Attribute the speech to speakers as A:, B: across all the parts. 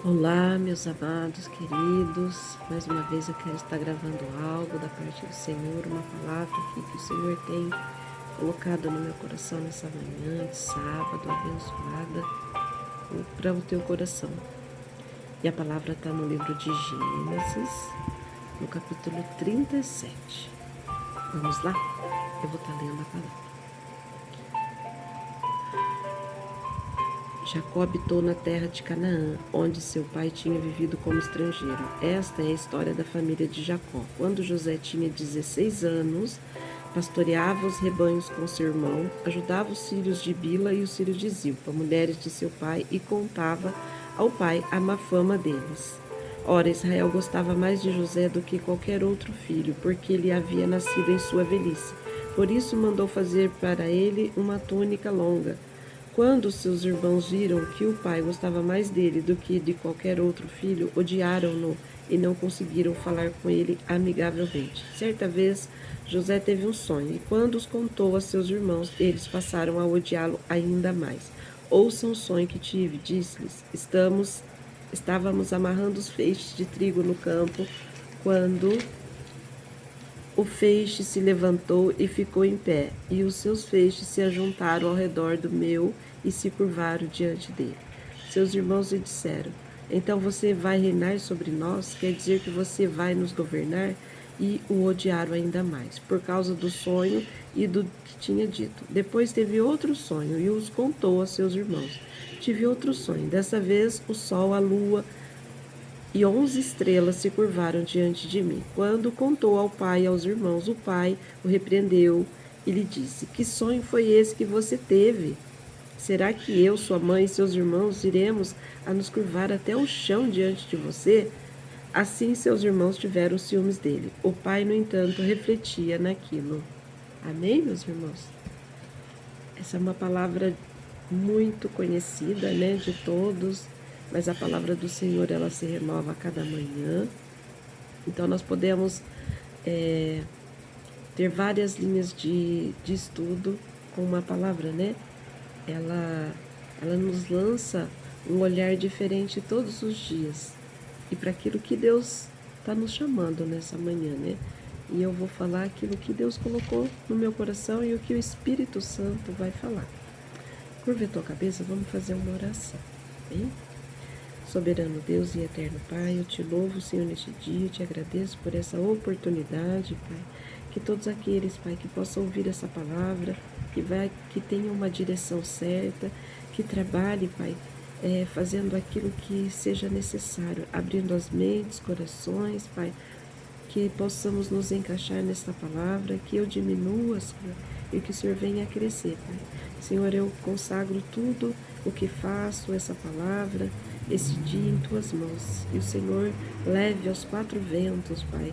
A: Olá, meus amados, queridos. Mais uma vez eu quero estar gravando algo da parte do Senhor, uma palavra aqui que o Senhor tem colocado no meu coração nessa manhã de sábado, abençoada para o teu coração. E a palavra está no livro de Gênesis, no capítulo 37. Vamos lá? Eu vou estar lendo a palavra. Jacó habitou na terra de Canaã, onde seu pai tinha vivido como estrangeiro. Esta é a história da família de Jacó. Quando José tinha 16 anos, pastoreava os rebanhos com seu irmão, ajudava os filhos de Bila e os filhos de Zilpa, mulheres de seu pai, e contava ao pai a má fama deles. Ora, Israel gostava mais de José do que qualquer outro filho, porque ele havia nascido em sua velhice. Por isso mandou fazer para ele uma túnica longa. Quando seus irmãos viram que o pai gostava mais dele do que de qualquer outro filho, odiaram-no e não conseguiram falar com ele amigavelmente. Certa vez, José teve um sonho, e quando os contou a seus irmãos, eles passaram a odiá-lo ainda mais. Ouçam o sonho que tive, disse-lhes. Estávamos amarrando os feixes de trigo no campo, quando o feixe se levantou e ficou em pé, e os seus feixes se ajuntaram ao redor do meu e se curvaram diante dele. Seus irmãos lhe disseram: Então você vai reinar sobre nós? Quer dizer que você vai nos governar? E o odiaram ainda mais, por causa do sonho e do que tinha dito. Depois teve outro sonho e os contou a seus irmãos. Tive outro sonho. Dessa vez o sol, a lua e 11 estrelas se curvaram diante de mim. Quando contou ao pai e aos irmãos, o pai o repreendeu e lhe disse: Que sonho foi esse que você teve? Será que eu, sua mãe e seus irmãos iremos a nos curvar até o chão diante de você? Assim seus irmãos tiveram ciúmes dele. O pai, no entanto, refletia naquilo. Amém, meus irmãos? Essa é uma palavra muito conhecida, né, de todos, mas a palavra do Senhor, ela se renova a cada manhã. Então nós podemos ter várias linhas de estudo com uma palavra, né? Ela nos lança um olhar diferente todos os dias e para aquilo que Deus está nos chamando nessa manhã, né? E eu vou falar aquilo que Deus colocou no meu coração e o que o Espírito Santo vai falar. Curva a tua cabeça, vamos fazer uma oração, bem? Soberano Deus e eterno Pai, eu te louvo, Senhor, neste dia, eu te agradeço por essa oportunidade, Pai, que todos aqueles, Pai, que possam ouvir essa palavra, que tenham uma direção certa, que trabalhe, Pai, fazendo aquilo que seja necessário, abrindo as mentes, corações, Pai, que possamos nos encaixar nesta palavra, que eu diminua, Senhor, e que o Senhor venha a crescer, Pai. Senhor, eu consagro tudo o que faço, essa palavra, esse dia em Tuas mãos. E o Senhor leve aos quatro ventos, Pai,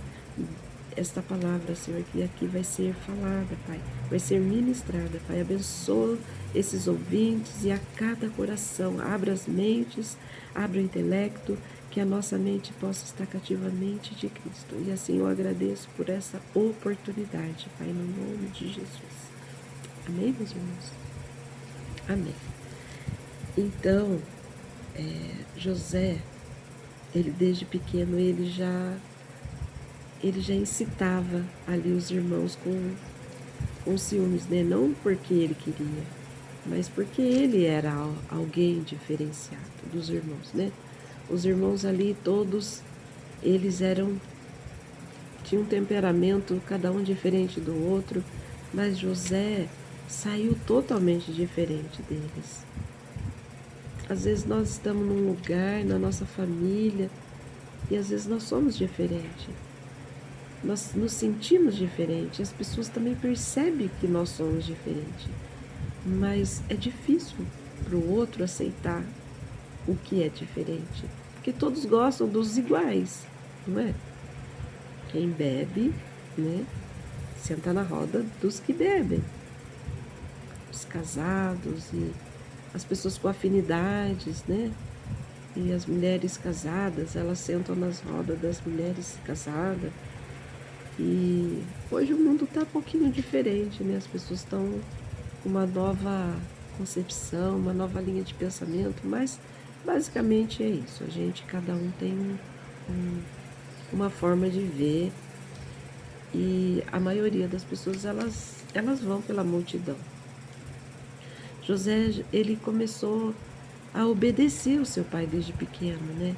A: esta palavra, Senhor, que aqui vai ser falada, Pai, vai ser ministrada, Pai. Abençoa esses ouvintes e a cada coração. Abra as mentes, abra o intelecto, que a nossa mente possa estar cativamente de Cristo. E assim eu agradeço por essa oportunidade, Pai, no nome de Jesus. Amém, meus irmãos? Amém. Então, José, ele desde pequeno, ele já incitava ali os irmãos com ciúmes, né? Não porque ele queria, mas porque ele era alguém diferenciado dos irmãos, né? Os irmãos ali todos, eles tinham um temperamento, cada um diferente do outro, mas José saiu totalmente diferente deles. Às vezes nós estamos num lugar, na nossa família, e às vezes nós somos diferentes. Nós nos sentimos diferentes, as pessoas também percebem que nós somos diferentes, mas é difícil para o outro aceitar o que é diferente, porque todos gostam dos iguais, não é? Quem bebe, né, senta na roda dos que bebem, os casados e as pessoas com afinidades, né? E as mulheres casadas, elas sentam nas rodas das mulheres casadas. E hoje o mundo está um pouquinho diferente, né? As pessoas estão com uma nova concepção, uma nova linha de pensamento, mas Basicamente é isso. Cada um tem uma forma de ver, e a maioria das pessoas elas vão pela multidão. José, ele começou a obedecer o seu pai desde pequeno, né?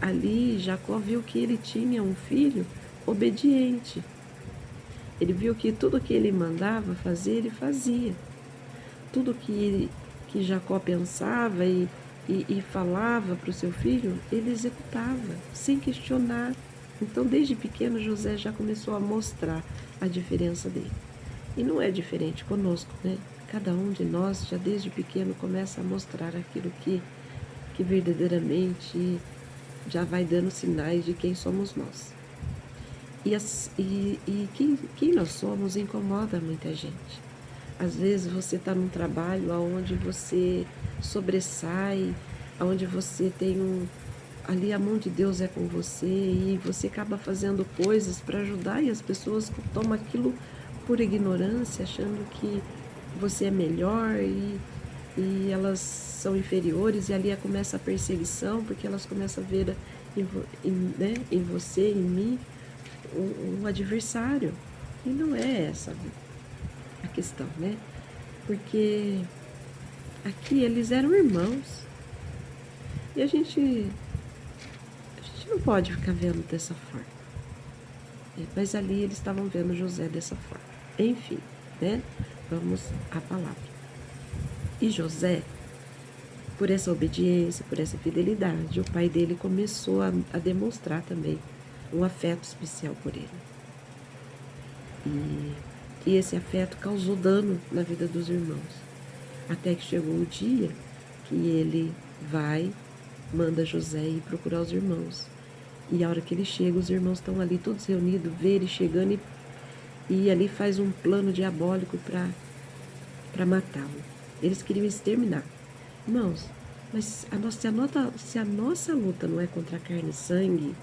A: Ali Jacó viu que ele tinha um filho obediente. Ele viu que tudo que ele mandava fazer, ele fazia. Tudo que Jacó pensava e falava para o seu filho, ele executava, sem questionar. Então, desde pequeno, José já começou a mostrar a diferença dele. E não é diferente conosco, né? Cada um de nós, já desde pequeno, começa a mostrar aquilo que verdadeiramente já vai dando sinais de quem somos nós. E quem nós somos incomoda muita gente. Às vezes você está num trabalho onde você sobressai, onde você tem ali a mão de Deus é com você, e você acaba fazendo coisas para ajudar, e as pessoas tomam aquilo por ignorância, achando que você é melhor, e elas são inferiores, e ali começa a perseguição, porque elas começam a ver né, em você, em mim, um adversário. E não é essa a questão, né? Porque aqui eles eram irmãos. E a gente não pode ficar vendo dessa forma. Mas ali eles estavam vendo José dessa forma. Enfim, né? Vamos à palavra. E José, por essa obediência, por essa fidelidade, o pai dele começou a demonstrar também um afeto especial por ele. E esse afeto causou dano na vida dos irmãos. Até que chegou o dia que ele manda José ir procurar os irmãos. E a hora que ele chega, os irmãos estão ali todos reunidos, vê ele chegando, e ali faz um plano diabólico para matá-lo. Eles queriam exterminar. Irmãos, mas se a nossa luta não é contra carne e sangue,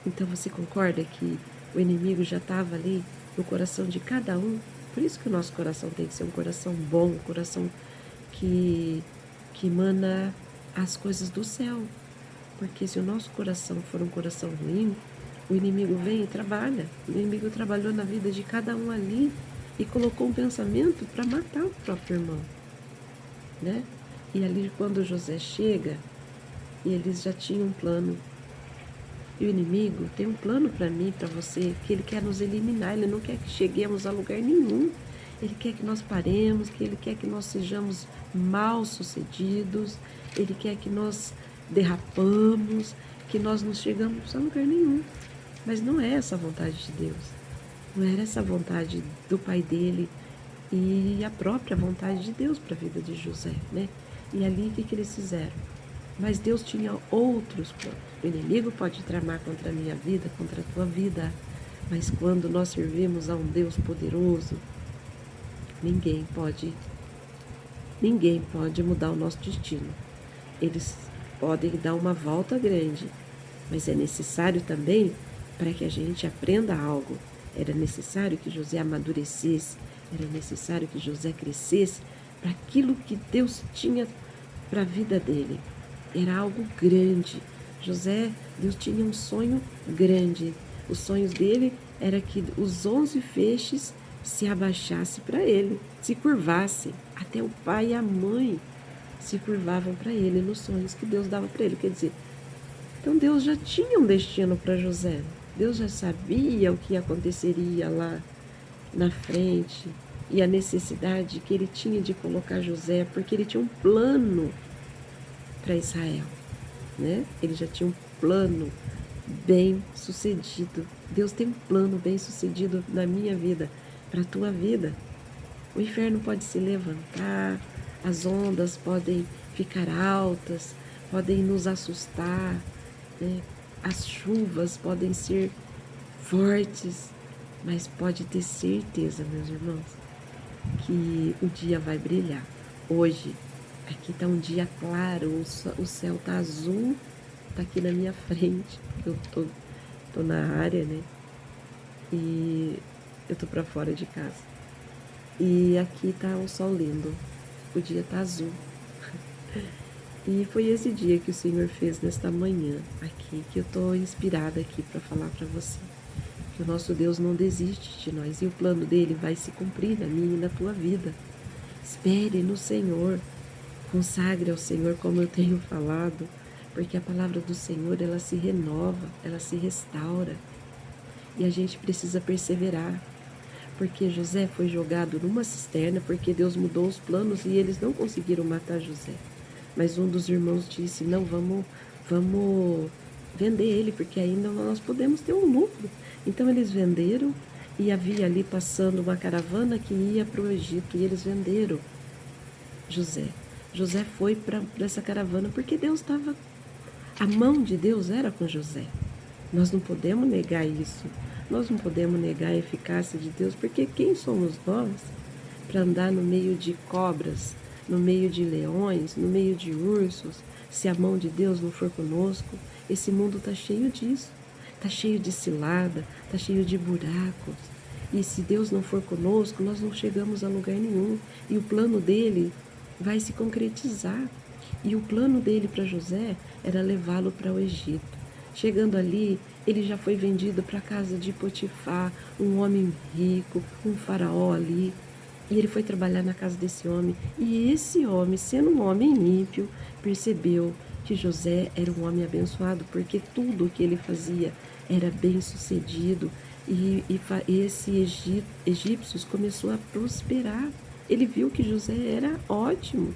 A: então você concorda que o inimigo já estava ali no coração de cada um? Por isso que o nosso coração tem que ser um coração bom, um coração que emana as coisas do céu. Porque se o nosso coração for um coração ruim, o inimigo vem e trabalha. O inimigo trabalhou na vida de cada um ali e colocou um pensamento para matar o próprio irmão, né? E ali quando José chega, eles já tinham um plano. E o inimigo tem um plano para mim, para você, que ele quer nos eliminar. Ele não quer que cheguemos a lugar nenhum. Ele quer que nós paremos, que ele quer que nós sejamos mal sucedidos. Ele quer que nós derrapamos, que nós não chegamos a lugar nenhum. Mas não é essa a vontade de Deus. Não era essa a vontade do pai dele e a própria vontade de Deus para a vida de José, né? E ali o que eles fizeram? Mas Deus tinha outros planos. O inimigo pode tramar contra a minha vida, contra a tua vida, mas quando nós servimos a um Deus poderoso, ninguém pode mudar o nosso destino. Eles podem dar uma volta grande, mas é necessário também para que a gente aprenda algo. Era necessário que José amadurecesse, era necessário que José crescesse para aquilo que Deus tinha para a vida dele. Era algo grande. Deus tinha um sonho grande. Os sonhos dele era que os 11 feixes se abaixassem para ele, se curvassem. Até o pai e a mãe se curvavam para ele nos sonhos que Deus dava para ele. Quer dizer, então Deus já tinha um destino para José. Deus já sabia o que aconteceria lá na frente e a necessidade que ele tinha de colocar José, porque ele tinha um plano para Israel, né? Ele já tinha um plano bem sucedido. Deus tem um plano bem sucedido na minha vida, para a tua vida. O inferno pode se levantar, as ondas podem ficar altas, podem nos assustar, né? As chuvas podem ser fortes, mas pode ter certeza, meus irmãos, que o dia vai brilhar. Hoje, aqui está um dia claro, o céu está azul, está aqui na minha frente, eu tô na área, né? E eu tô para fora de casa. E aqui tá um sol lindo, o dia tá azul. E foi esse dia que o Senhor fez nesta manhã aqui, que eu estou inspirada aqui para falar para você. Que o nosso Deus não desiste de nós e o plano dele vai se cumprir na minha e na tua vida. Espere no Senhor, consagre ao Senhor como eu tenho falado, porque a palavra do Senhor, ela se renova, ela se restaura. E a gente precisa perseverar, porque José foi jogado numa cisterna, porque Deus mudou os planos e eles não conseguiram matar José. Mas um dos irmãos disse, não, vamos vender ele, porque ainda nós podemos ter um lucro. Então eles venderam e havia ali passando uma caravana que ia para o Egito e eles venderam José. José foi para essa caravana porque Deus estava... A mão de Deus era com José. Nós não podemos negar isso. Nós não podemos negar a eficácia de Deus, porque quem somos nós para andar no meio de cobras, no meio de leões, no meio de ursos, se a mão de Deus não for conosco? Esse mundo está cheio disso. Está cheio de cilada, está cheio de buracos. E se Deus não for conosco, nós não chegamos a lugar nenhum. E o plano dele vai se concretizar. E o plano dele para José era levá-lo para o Egito. Chegando ali, ele já foi vendido para a casa de Potifar, um homem rico, um faraó ali. E ele foi trabalhar na casa desse homem. E esse homem, sendo um homem ímpio, percebeu que José era um homem abençoado, porque tudo o que ele fazia era bem sucedido. E esse egípcios começou a prosperar. Ele viu que José era ótimo.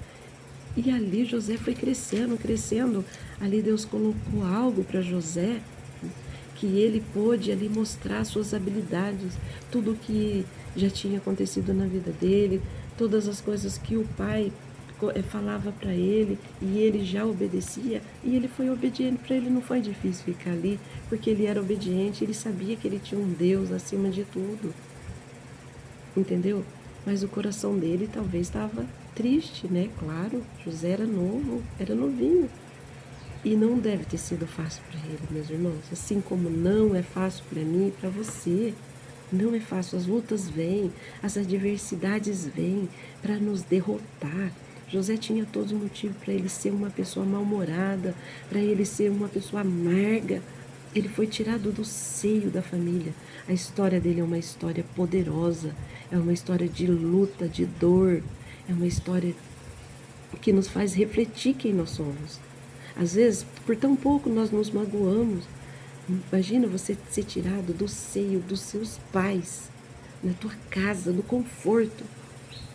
A: E ali José foi crescendo, crescendo. Ali Deus colocou algo para José, que ele pôde ali mostrar suas habilidades, tudo o que já tinha acontecido na vida dele, todas as coisas que o pai falava para ele e ele já obedecia, e ele foi obediente. Para ele não foi difícil ficar ali, porque ele era obediente, ele sabia que ele tinha um Deus acima de tudo, entendeu? Mas o coração dele talvez estava triste, né? Claro, José era novo, era novinho. E não deve ter sido fácil para ele, meus irmãos. Assim como não é fácil para mim e para você. Não é fácil. As lutas vêm, as adversidades vêm para nos derrotar. José tinha todos os motivos para ele ser uma pessoa mal-humorada, para ele ser uma pessoa amarga. Ele foi tirado do seio da família. A história dele é uma história poderosa, é uma história de luta, de dor, é uma história que nos faz refletir quem nós somos. Às vezes, por tão pouco nós nos magoamos. Imagina você ser tirado do seio dos seus pais, na tua casa, no conforto.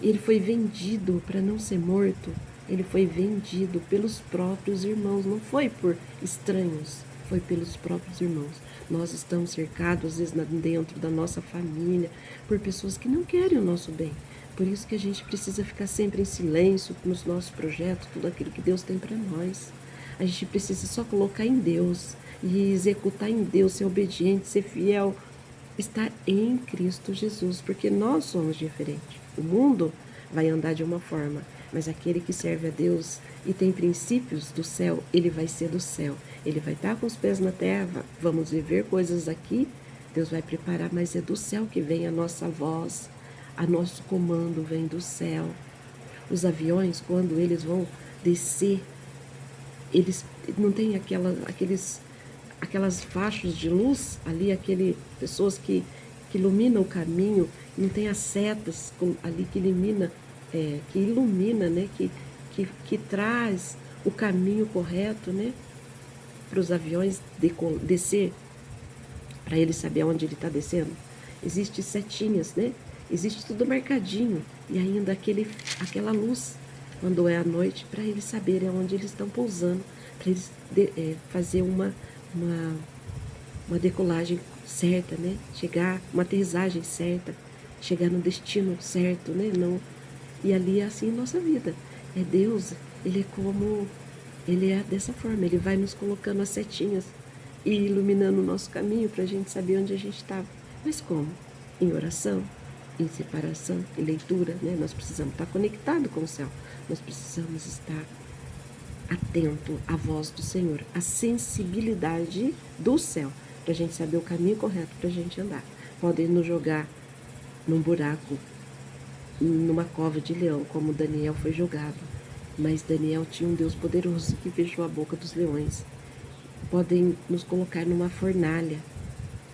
A: Ele foi vendido para não ser morto. Ele foi vendido pelos próprios irmãos, não foi por estranhos, foi pelos próprios irmãos. Nós estamos cercados, às vezes, dentro da nossa família, por pessoas que não querem o nosso bem. Por isso que a gente precisa ficar sempre em silêncio nos nossos projetos, tudo aquilo que Deus tem para nós. A gente precisa só colocar em Deus e executar em Deus, ser obediente, ser fiel, estar em Cristo Jesus, porque nós somos diferentes. O mundo vai andar de uma forma, mas aquele que serve a Deus e tem princípios do céu, ele vai ser do céu. Ele vai estar com os pés na terra, vamos viver coisas aqui, Deus vai preparar, mas é do céu que vem a nossa voz, a nosso comando vem do céu. Os aviões, quando eles vão descer, eles não têm aquelas faixas de luz ali, pessoas que iluminam o caminho, não tem as setas ali que ilumina, né? Que traz o caminho correto, né? Para os aviões descer, para ele saber onde ele está descendo. Existem setinhas, né? Existe tudo marcadinho, e ainda aquela luz, quando é à noite, para eles saberem onde eles estão pousando, para eles fazer uma decolagem certa, né? Uma aterrissagem certa, chegar no destino certo, né? Não, e ali é assim a nossa vida. É Deus, Ele é dessa forma, Ele vai nos colocando as setinhas e iluminando o nosso caminho para a gente saber onde a gente estava. Mas como? Em oração, em separação, em leitura, né? Nós precisamos estar conectados com o céu. Nós precisamos estar atento à voz do Senhor, à sensibilidade do céu, para a gente saber o caminho correto para a gente andar. Podem nos jogar num buraco, numa cova de leão, como Daniel foi jogado. Mas Daniel tinha um Deus poderoso que fechou a boca dos leões. Podem nos colocar numa fornalha,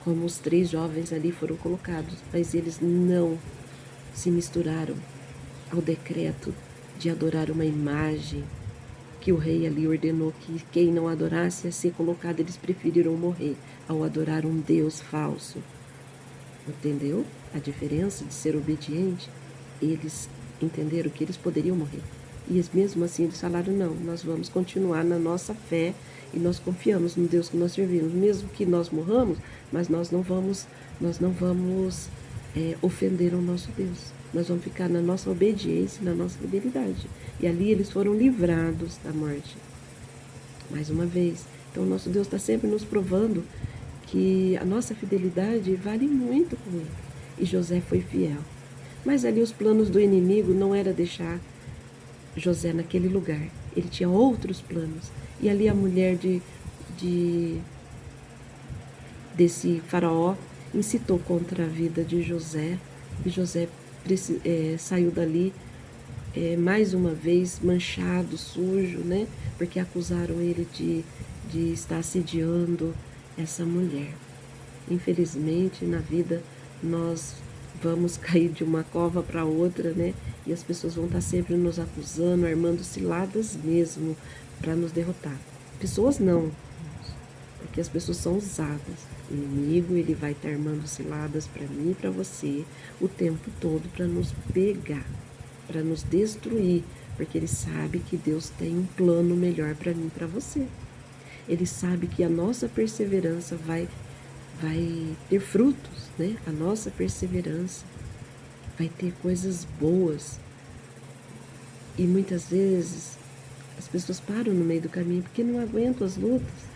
A: como os 3 jovens ali foram colocados, mas eles não se misturaram ao decreto de adorar uma imagem que o rei ali ordenou que quem não adorasse ia ser colocado. Eles preferiram morrer ao adorar um Deus falso. Entendeu a diferença de ser obediente? Eles entenderam que eles poderiam morrer. E mesmo assim eles falaram, não, nós vamos continuar na nossa fé e nós confiamos no Deus que nós servimos. Mesmo que nós morramos, mas nós não vamos ofender o nosso Deus. Nós vamos ficar na nossa obediência, na nossa fidelidade. E ali eles foram livrados da morte. Mais uma vez. Então, o nosso Deus está sempre nos provando que a nossa fidelidade vale muito com Ele. E José foi fiel. Mas ali os planos do inimigo não era deixar José naquele lugar. Ele tinha outros planos. E ali a mulher desse faraó incitou contra a vida de José. E José saiu dali mais uma vez manchado, sujo, né? Porque acusaram ele de estar assediando essa mulher. Infelizmente, na vida, nós vamos cair de uma cova para outra, né? E as pessoas vão estar sempre nos acusando, armando ciladas mesmo para nos derrotar. Pessoas não, porque as pessoas são usadas. O inimigo, ele vai estar armando ciladas para mim e para você o tempo todo para nos pegar, para nos destruir, porque ele sabe que Deus tem um plano melhor para mim e para você. Ele sabe que a nossa perseverança vai ter frutos, né? A nossa perseverança vai ter coisas boas. E muitas vezes as pessoas param no meio do caminho porque não aguentam as lutas.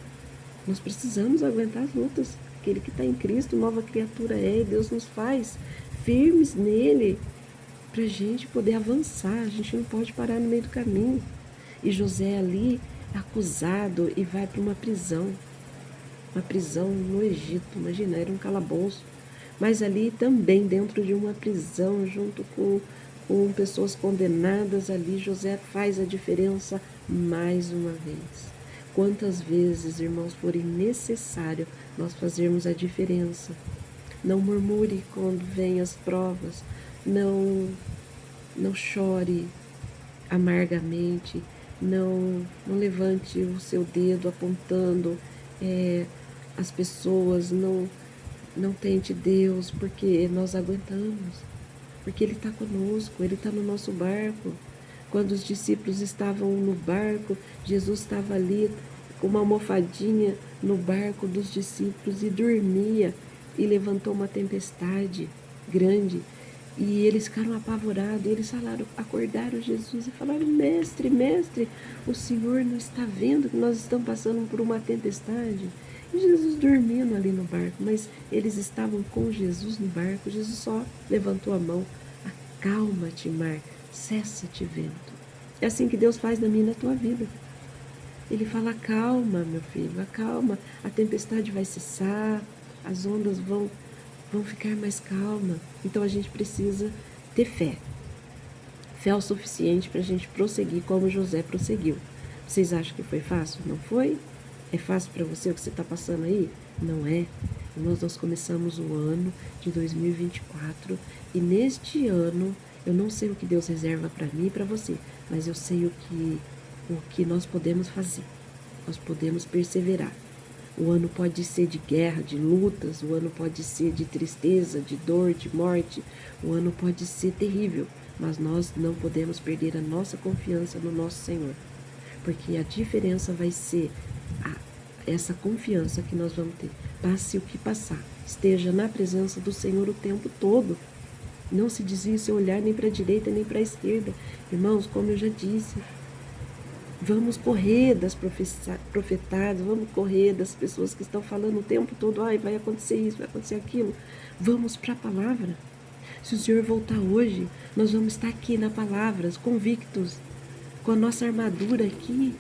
A: Nós precisamos aguentar as lutas. Aquele que está em Cristo, nova criatura é, e Deus nos faz firmes nele para a gente poder avançar. A gente não pode parar no meio do caminho. E José ali é acusado e vai para uma prisão no Egito. Imagina, era um calabouço. Mas ali também, dentro de uma prisão, junto com pessoas condenadas ali, José faz a diferença mais uma vez. Quantas vezes, irmãos, forem necessário nós fazermos a diferença. Não murmure quando vêm as provas, não chore amargamente, não levante o seu dedo apontando as pessoas, não tente Deus, porque nós aguentamos, porque Ele está conosco, Ele está no nosso barco. Quando os discípulos estavam no barco, Jesus estava ali com uma almofadinha no barco dos discípulos e dormia, e levantou uma tempestade grande. E eles ficaram apavorados, e eles acordaram Jesus e falaram, mestre, o Senhor não está vendo que nós estamos passando por uma tempestade? E Jesus dormindo ali no barco, mas eles estavam com Jesus no barco. Jesus só levantou a mão, acalma-te, mar, cessa-te, vento. É assim que Deus faz na minha e na tua vida. Ele fala, acalma, meu filho, acalma, a tempestade vai cessar, as ondas vão ficar mais calmas. Então a gente precisa ter fé. Fé o suficiente para a gente prosseguir como José prosseguiu. Vocês acham que foi fácil? Não foi? É fácil para você o que você está passando aí? Não é. Irmãos, nós começamos o ano de 2024 e neste ano eu não sei o que Deus reserva para mim e para você, mas eu sei o que nós podemos fazer. Nós podemos perseverar. O ano pode ser de guerra, de lutas, o ano pode ser de tristeza, de dor, de morte, o ano pode ser terrível, mas nós não podemos perder a nossa confiança no nosso Senhor, porque a diferença vai ser essa confiança que nós vamos ter. Passe o que passar, esteja na presença do Senhor o tempo todo. Não se desvie seu olhar nem para a direita nem para a esquerda. Irmãos, como eu já disse, vamos correr das profetadas, vamos correr das pessoas que estão falando o tempo todo, vai acontecer isso, vai acontecer aquilo. Vamos para a palavra. Se o Senhor voltar hoje, nós vamos estar aqui na palavra, convictos, com a nossa armadura aqui,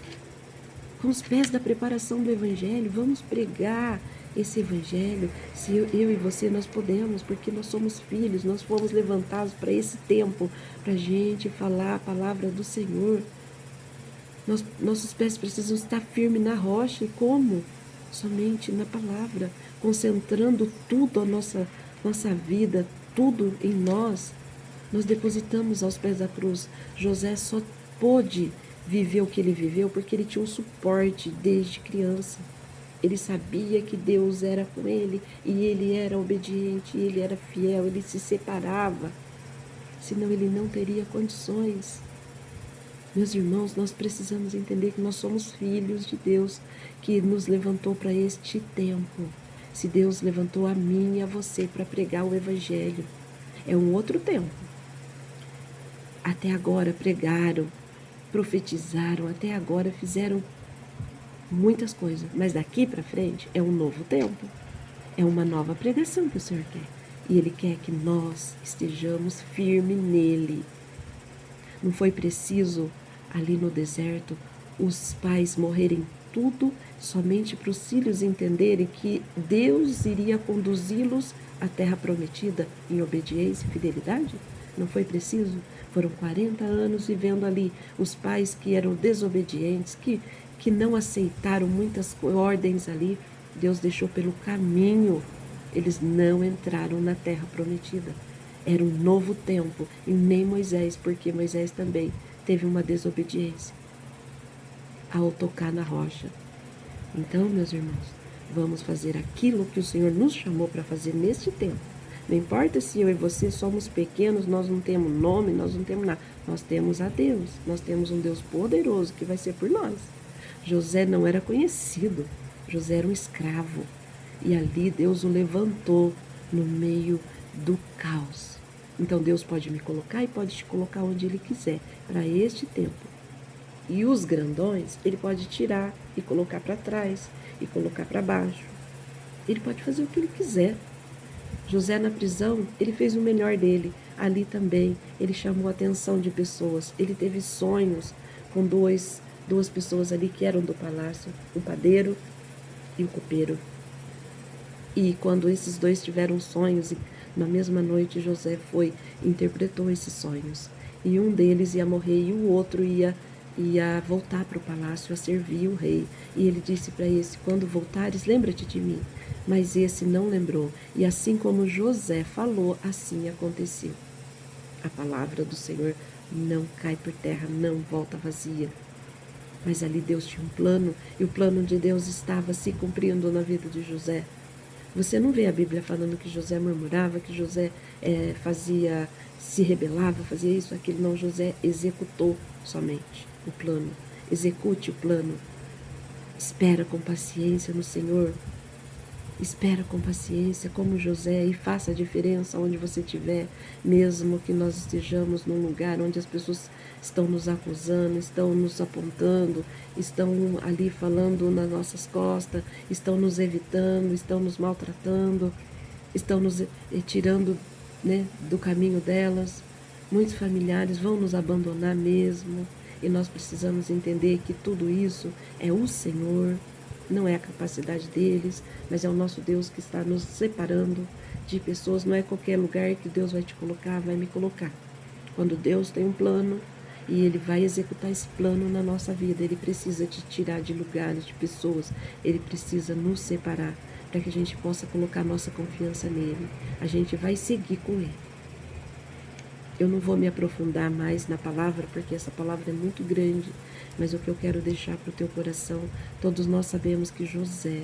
A: com os pés da preparação do Evangelho. Vamos pregar esse Evangelho. Se eu e você, nós podemos, porque nós somos filhos, nós fomos levantados para esse tempo, para a gente falar a palavra do Senhor. Nossos pés precisam estar firmes na rocha. E como? Somente na palavra, concentrando tudo a nossa vida, tudo em nós. Nós depositamos aos pés da cruz. José só pôde viver o que ele viveu porque ele tinha um suporte desde criança. Ele sabia que Deus era com ele e ele era obediente, ele era fiel, ele se separava, senão ele não teria condições. Meus irmãos, nós precisamos entender que nós somos filhos de Deus, que nos levantou para este tempo. Se Deus levantou a mim e a você para pregar o Evangelho, é um outro tempo. Até agora pregaram, profetizaram, até agora fizeram muitas coisas, mas daqui para frente é um novo tempo, é uma nova pregação que o Senhor quer, e Ele quer que nós estejamos firmes nele. Não foi preciso ali no deserto os pais morrerem tudo somente para os filhos entenderem que Deus iria conduzi-los à terra prometida em obediência e fidelidade? Não foi preciso? Foram 40 anos vivendo ali os pais que eram desobedientes, que não aceitaram muitas ordens ali. Deus deixou pelo caminho. Eles não entraram na terra prometida. Era um novo tempo, e nem Moisés, porque Moisés também teve uma desobediência ao tocar na rocha. Então, meus irmãos, vamos fazer aquilo que o Senhor nos chamou para fazer neste tempo. Não importa se eu e você somos pequenos, nós não temos nome, nós não temos nada. Nós temos a Deus, nós temos um Deus poderoso que vai ser por nós. José não era conhecido, José era um escravo. E ali Deus o levantou no meio do caos. Então Deus pode me colocar e pode te colocar onde Ele quiser, para este tempo. E os grandões, Ele pode tirar e colocar para trás, e colocar para baixo. Ele pode fazer o que Ele quiser. José na prisão, ele fez o melhor dele. Ali também, ele chamou a atenção de pessoas. Ele teve sonhos com duas pessoas ali que eram do palácio, o padeiro e o copeiro. E quando esses dois tiveram sonhos, na mesma noite José interpretou esses sonhos. E um deles ia morrer e o outro ia voltar para o palácio a servir o rei. E ele disse para esse: quando voltares, lembra-te de mim. Mas esse não lembrou. E assim como José falou, assim aconteceu. A palavra do Senhor não cai por terra, não volta vazia. Mas ali Deus tinha um plano, e o plano de Deus estava se cumprindo na vida de José. Você não vê a Bíblia falando que José murmurava, que José se rebelava, fazia isso, aquilo. Não, José executou somente o plano. Execute o plano. Espera com paciência no Senhor. Espera com paciência, como José, e faça a diferença onde você estiver, mesmo que nós estejamos num lugar onde as pessoas estão nos acusando, estão nos apontando, estão ali falando nas nossas costas, estão nos evitando, estão nos maltratando, estão nos tirando, né, do caminho delas. Muitos familiares vão nos abandonar mesmo, e nós precisamos entender que tudo isso é o Senhor. Não é a capacidade deles, mas é o nosso Deus que está nos separando de pessoas. Não é qualquer lugar que Deus vai te colocar, vai me colocar. Quando Deus tem um plano e Ele vai executar esse plano na nossa vida, Ele precisa te tirar de lugares, de pessoas. Ele precisa nos separar para que a gente possa colocar nossa confiança nele. A gente vai seguir com Ele. Eu não vou me aprofundar mais na palavra, porque essa palavra é muito grande, mas o que eu quero deixar para o teu coração, todos nós sabemos que José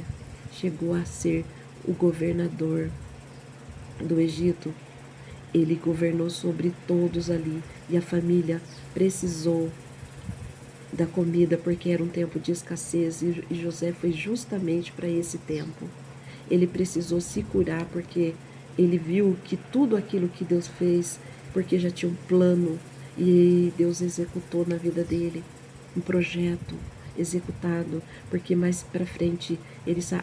A: chegou a ser o governador do Egito. Ele governou sobre todos ali, e a família precisou da comida, porque era um tempo de escassez, e José foi justamente para esse tempo. Ele precisou se curar, porque ele viu que tudo aquilo que Deus fez, porque já tinha um plano, e Deus executou na vida dele um projeto executado, porque mais para frente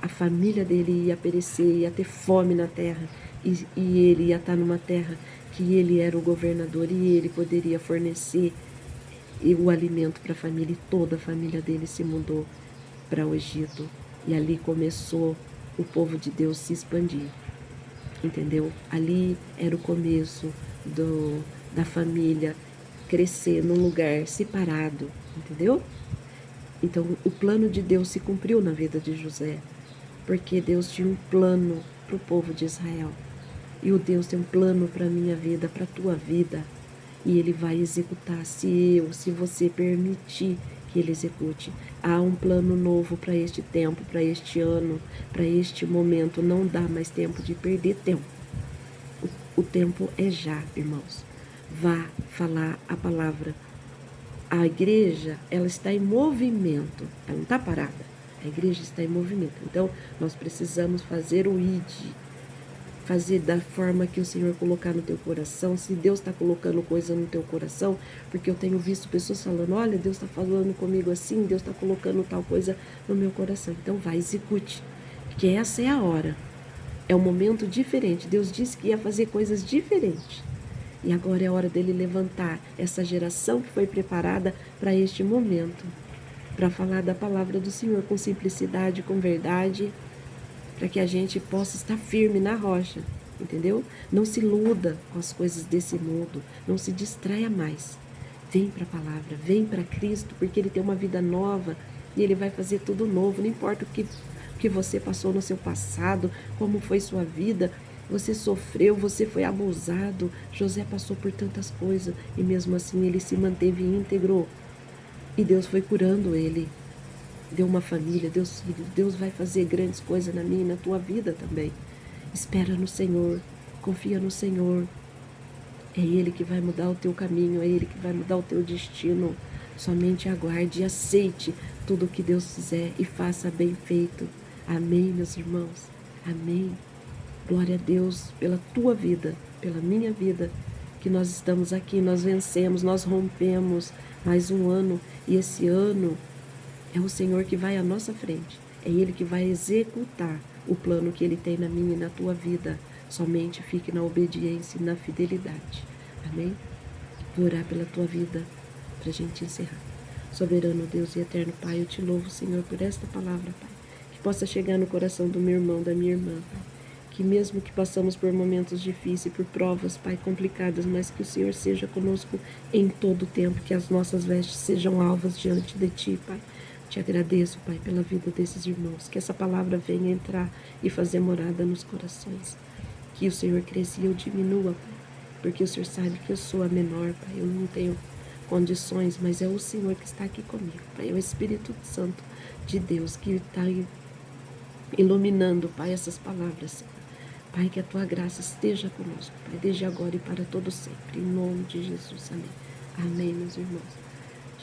A: a família dele ia perecer, ia ter fome na terra, e ele ia estar numa terra que ele era o governador, e ele poderia fornecer o alimento para a família, e toda a família dele se mudou para o Egito, e ali começou o povo de Deus se expandir. Entendeu? Ali era o começo da família crescer num lugar separado, entendeu? Então, o plano de Deus se cumpriu na vida de José, porque Deus tinha um plano para o povo de Israel. E o Deus tem um plano para a minha vida, para a tua vida. E Ele vai executar se você permitir que Ele execute. Há um plano novo para este tempo, para este ano, para este momento. Não dá mais tempo de perder tempo. O tempo é já, irmãos. Vá falar a palavra. A igreja, ela está em movimento, ela não está parada. A igreja está em movimento. Então, nós precisamos fazer o ID, fazer da forma que o Senhor colocar no teu coração. Se Deus está colocando coisa no teu coração, porque eu tenho visto pessoas falando, olha, Deus está falando comigo assim, Deus está colocando tal coisa no meu coração. Então, vai, execute, porque essa é a hora. É um momento diferente. Deus disse que ia fazer coisas diferentes. E agora é hora dele levantar essa geração que foi preparada para este momento, para falar da palavra do Senhor com simplicidade, com verdade, para que a gente possa estar firme na rocha, entendeu? Não se iluda com as coisas desse mundo, não se distraia mais. Vem para a palavra, vem para Cristo, porque Ele tem uma vida nova e Ele vai fazer tudo novo. Não importa o que você passou no seu passado, como foi sua vida. Você sofreu, você foi abusado. José passou por tantas coisas e mesmo assim ele se manteve íntegro. E Deus foi curando ele. Deu uma família, Deus filho. Deus vai fazer grandes coisas na minha e na tua vida também. Espera no Senhor, confia no Senhor. É Ele que vai mudar o teu caminho, é Ele que vai mudar o teu destino. Somente aguarde e aceite tudo o que Deus fizer e faça bem feito. Amém, meus irmãos. Amém. Glória a Deus pela tua vida, pela minha vida, que nós estamos aqui, nós vencemos, nós rompemos mais um ano. E esse ano é o Senhor que vai à nossa frente. É Ele que vai executar o plano que Ele tem na minha e na tua vida. Somente fique na obediência e na fidelidade. Amém? Vou orar pela tua vida para a gente encerrar. Soberano Deus e eterno Pai, eu te louvo, Senhor, por esta palavra, Pai. Que possa chegar no coração do meu irmão, da minha irmã, Pai. Que mesmo que passamos por momentos difíceis, por provas, Pai, complicadas, mas que o Senhor seja conosco em todo o tempo, que as nossas vestes sejam alvas diante de Ti, Pai. Te agradeço, Pai, pela vida desses irmãos, que essa palavra venha entrar e fazer morada nos corações. Que o Senhor cresça e eu diminua, Pai, porque o Senhor sabe que eu sou a menor, Pai, eu não tenho condições, mas é o Senhor que está aqui comigo, Pai, é o Espírito Santo de Deus que está iluminando, Pai, essas palavras, Senhor. Pai, que a tua graça esteja conosco, Pai, desde agora e para todo sempre. Em nome de Jesus, amém. Amém, meus irmãos.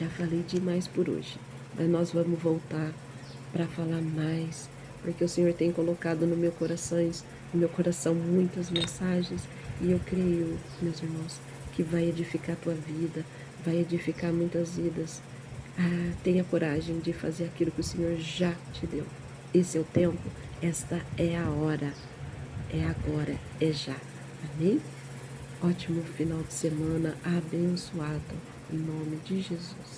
A: Já falei demais por hoje, mas nós vamos voltar para falar mais, porque o Senhor tem colocado no meu coração muitas mensagens, e eu creio, meus irmãos, que vai edificar a tua vida, vai edificar muitas vidas. Tenha coragem de fazer aquilo que o Senhor já te deu. Esse é o tempo, esta é a hora. É agora, é já. Amém? Ótimo final de semana abençoado, em nome de Jesus.